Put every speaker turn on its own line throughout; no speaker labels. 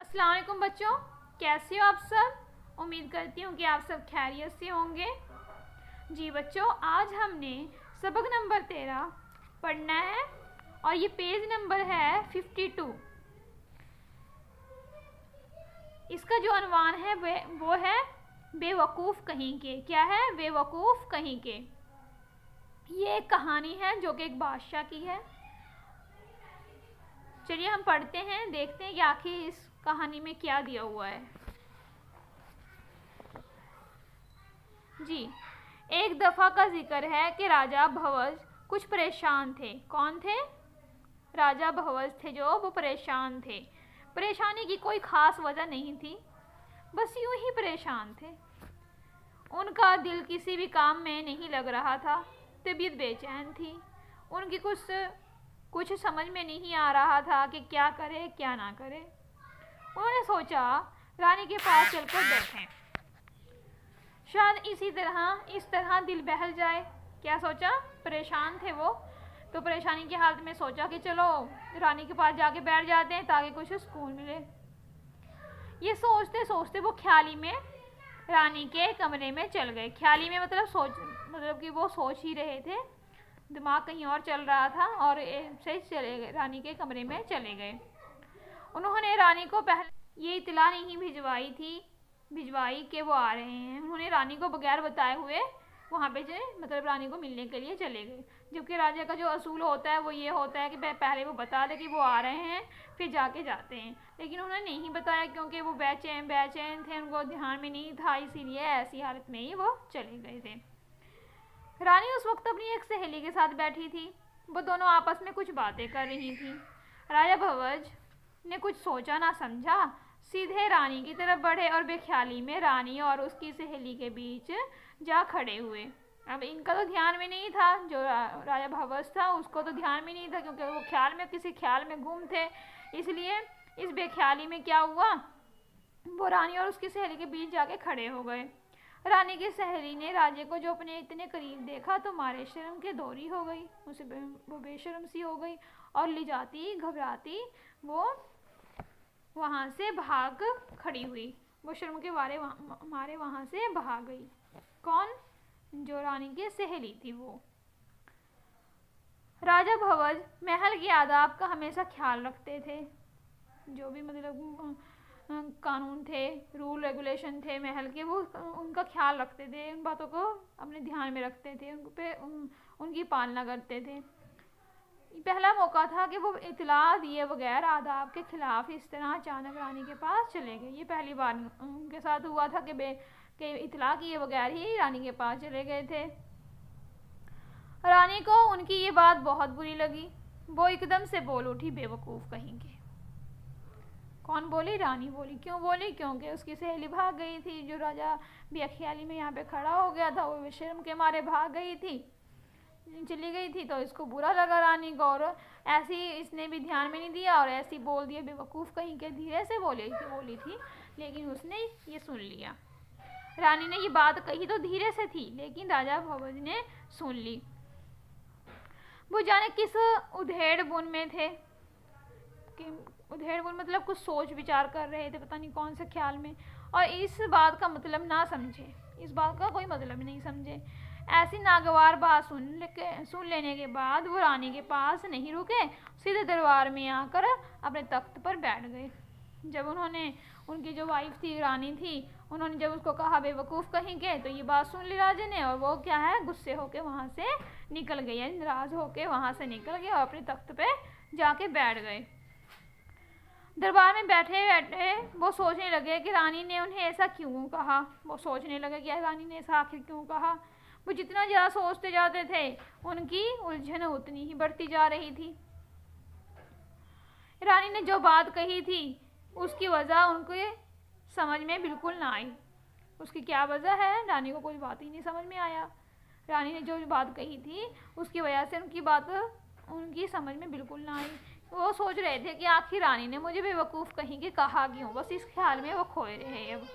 अस्सलाम वालेकुम बच्चों, कैसे हो आप सब। उम्मीद करती हूँ कि आप सब खैरियत से होंगे। जी बच्चों, आज हमने सबक नंबर 13 पढ़ना है और ये पेज नंबर है 52। इसका जो अनवान है वो है बेवकूफ़ कहीं के। क्या है? बेवकूफ़ कहीं के। ये एक कहानी है जो कि एक बादशाह की है। चलिए हम पढ़ते हैं, देखते हैं कि आखिर इस कहानी में क्या दिया हुआ है। जी, एक दफ़ा का जिक्र है कि राजा भवज कुछ परेशान थे। कौन थे? राजा भवज थे जो वो परेशान थे। परेशानी की कोई ख़ास वजह नहीं थी, बस यूं ही परेशान थे। उनका दिल किसी भी काम में नहीं लग रहा था, तबीयत बेचैन थी। उनकी कुछ समझ में नहीं आ रहा था कि क्या करे क्या ना करे। उन्होंने सोचा रानी के पास चलकर बैठें, शायद इस तरह दिल बहल जाए। क्या सोचा? परेशान थे वो, तो परेशानी की हालत में सोचा कि चलो रानी के पास जाके बैठ जाते हैं ताकि कुछ सुकून मिले। ये सोचते सोचते वो ख्याली में रानी के कमरे में चल गए। ख्याली में मतलब कि वो सोच ही रहे थे, दिमाग कहीं और चल रहा था और से चले गए, रानी के कमरे में चले गए। उन्होंने रानी को पहले ये इतला नहीं भिजवाई कि वो आ रहे हैं। उन्होंने रानी को बगैर बताए हुए वहाँ पे मतलब रानी को मिलने के लिए चले गए। जबकि राजा का जो असूल होता है वो ये होता है कि पहले वो बता दे कि वो आ रहे हैं, फिर जाते हैं। लेकिन उन्होंने नहीं बताया क्योंकि वो बेचैन थे, उनको ध्यान में नहीं था, इसीलिए ऐसी हालत में ही वो चले गए थे। रानी उस वक्त अपनी एक सहेली के साथ बैठी थी। वो दोनों आपस में कुछ बातें कर रही थी। राजा भवज ने कुछ सोचा ना समझा सीधे रानी की तरफ बढ़े और बेख्याली में रानी और उसकी सहेली के बीच जा खड़े हुए। अब इनका तो ध्यान में नहीं था, जो राजा भवज था उसको तो ध्यान में नहीं था क्योंकि वो किसी ख्याल में गुम थे। इसलिए इस बेख्याली में क्या हुआ, वो रानी और उसकी सहेली के बीच जाके खड़े हो गए। रानी की सहेली ने राजे को जो अपने इतने करीब देखा तो मारे शर्म के दौरी हो गई। वो बेशर्म सी हो गई और लिजाती घबराती वो वहाँ से भाग खड़ी हुई। वो शर्म के मारे वहाँ से भाग गई। कौन? जो रानी की सहेली थी वो। राजा भवज महल के आदाब का हमेशा ख्याल रखते थे। जो भी मतलब कानून थे, रूल रेगुलेशन थे महल के, वो उनका ख्याल रखते थे, उन बातों को अपने ध्यान में रखते थे, उनकी पालना करते थे। पहला मौका था कि वो इतला दिए बगैर आदाब के खिलाफ इस तरह अचानक रानी के पास चले गए। ये पहली बार उनके साथ हुआ था कि इतला किए बगैर ही रानी के पास चले गए थे। रानी को उनकी ये बात बहुत बुरी लगी। वो एकदम से बोल उठी, बेवकूफ़ कहेंगे। कौन बोली? रानी बोली। क्यों बोली? क्योंकि उसकी सहेली भाग गई थी। जो राजा बेख्याली में यहाँ पे खड़ा हो गया था वो शर्म के मारे भाग गई थी, चली गई थी। तो इसको बुरा लगा रानी को और ऐसी इसने भी ध्यान में नहीं दिया और ऐसी बोल दिया, बेवकूफ़ कहीं के। धीरे से बोली थी लेकिन उसने ये सुन लिया। रानी ने ये बात कही तो धीरे से थी, लेकिन राजा भवज ने सुन ली। वो जाने किस उधेड़ बुन में थे। उधेड़ बुन मतलब कुछ सोच विचार कर रहे थे, पता नहीं कौन से ख्याल में, और इस बात का मतलब ना समझे, इस बात का कोई मतलब नहीं समझे। ऐसी नागवार बात सुन लेने के बाद वो रानी के पास नहीं रुके, सीधे दरबार में आकर अपने तख्त पर बैठ गए। जब उनकी जो वाइफ थी, रानी थी, उन्होंने जब उसको कहा बेवकूफ़ कहेंगे, तो ये बात सुन ली राजा ने और वो क्या है, गुस्से होके वहाँ से निकल गए, यानी नाराज़ होके वहाँ से निकल गए और अपने तख्त पे जाके बैठ गए। दरबार में बैठे बैठे वो सोचने लगे कि रानी ने उन्हें ऐसा क्यों कहा। वो सोचने लगे कि रानी ने ऐसा आखिर क्यों कहा। वो जितना ज़्यादा सोचते जाते थे उनकी उलझन उतनी ही बढ़ती जा रही थी। रानी ने जो बात कही थी उसकी वजह उनके समझ में बिल्कुल ना आई। उसकी क्या वजह है, रानी को कोई बात ही नहीं समझ में आया। रानी ने जो बात कही थी उसकी वजह से उनकी बात उनकी समझ में बिल्कुल ना आई। वो सोच रहे थे कि आखिर रानी ने मुझे बेवकूफ़ कहीं के कहा क्यों। बस इस ख्याल में वो खोए रहे। अब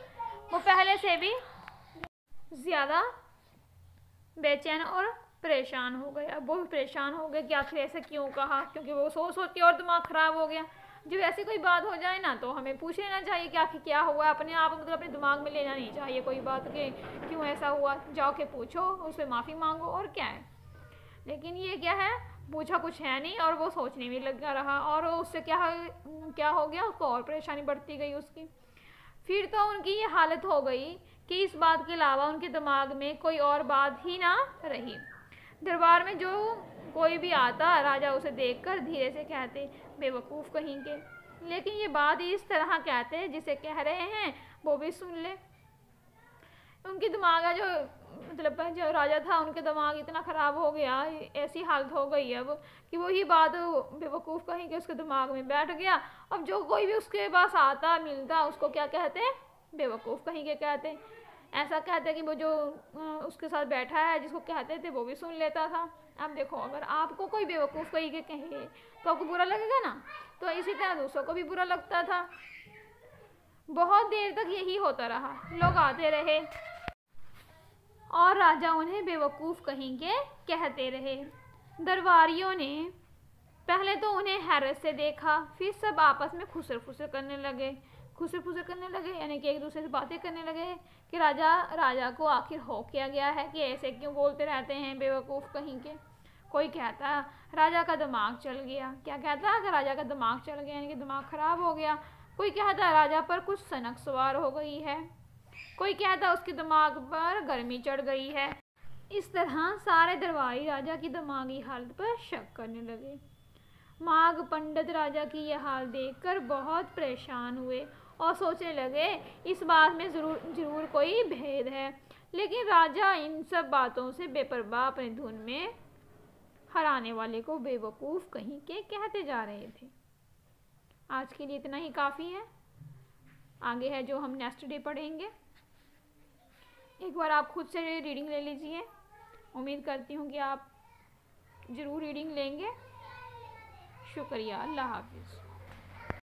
वो पहले से भी ज़्यादा बेचैन और परेशान हो गए। अब वो परेशान हो गए कि आखिर ऐसे क्यों कहा, क्योंकि वो सोच के और दिमाग ख़राब हो गया। जब ऐसी कोई बात हो जाए ना तो हमें पूछ लेना चाहिए कि आखिर क्या हुआ, अपने आप मतलब अपने दिमाग में लेना नहीं चाहिए कोई बात के क्यों ऐसा हुआ, जाओ के पूछो, उससे माफ़ी मांगो और क्या है। लेकिन ये क्या है, पूछा कुछ है नहीं और वो सोचने में लगा रहा और उससे क्या हो गया, उसको और परेशानी बढ़ती गई उसकी। फिर तो उनकी ये हालत हो गई कि इस बात के अलावा उनके दिमाग में कोई और बात ही ना रही। दरबार में जो कोई भी आता राजा उसे देखकर धीरे से कहते, बेवकूफ़ कहीं के। लेकिन ये बात इस तरह कहते जिसे कह रहे हैं वो भी सुन ले। उनके दिमाग का जो मतलब जो राजा था उनके दिमाग इतना ख़राब हो गया, ऐसी हालत हो गई अब कि वही बात बेवकूफ़ कहीं के उसके दिमाग में बैठ गया। अब जो कोई भी उसके पास आता मिलता उसको क्या कहते, बेवकूफ़ कहीं के कहते। ऐसा कहते कि वो जो उसके साथ बैठा है जिसको कहते थे वो भी सुन लेता था। अब देखो, अगर आपको कोई बेवकूफ़ कहीं के कहे तो आपको बुरा लगेगा ना, तो इसी तरह दूसरों को भी बुरा लगता था। बहुत देर तक यही होता रहा, लोग आते रहे और राजा उन्हें बेवकूफ़ कहीं के कहते रहे। दरबारियों ने पहले तो उन्हें हैरत से देखा, फिर सब आपस में खुसर फुसर करने लगे यानी कि एक दूसरे से बातें करने लगे कि राजा को आखिर हो क्या गया है कि ऐसे क्यों बोलते रहते हैं बेवकूफ़ कहीं के। कोई कहता राजा का दिमाग चल गया, क्या कहता कि राजा का दिमाग चल गया यानी कि दिमाग ख़राब हो गया। कोई कहता राजा पर कुछ सनक सवार हो गई है, कोई कहता उसके दिमाग पर गर्मी चढ़ गई है। इस तरह सारे दरबारी राजा की दिमागी हालत पर शक करने लगे। माघ पंडित राजा की यह हाल देखकर बहुत परेशान हुए और सोचने लगे इस बात में जरूर कोई भेद है। लेकिन राजा इन सब बातों से बेपरवाह अपने धुन में हराने वाले को बेवकूफ़ कहीं के कहते जा रहे थे। आज के लिए इतना ही काफ़ी है, आगे है जो हम नेक्स्ट डे पढ़ेंगे। एक बार आप खुद से रीडिंग ले लीजिए, उम्मीद करती हूँ कि आप ज़रूर रीडिंग लेंगे। शुक्रिया, अल्लाह हाफिज़।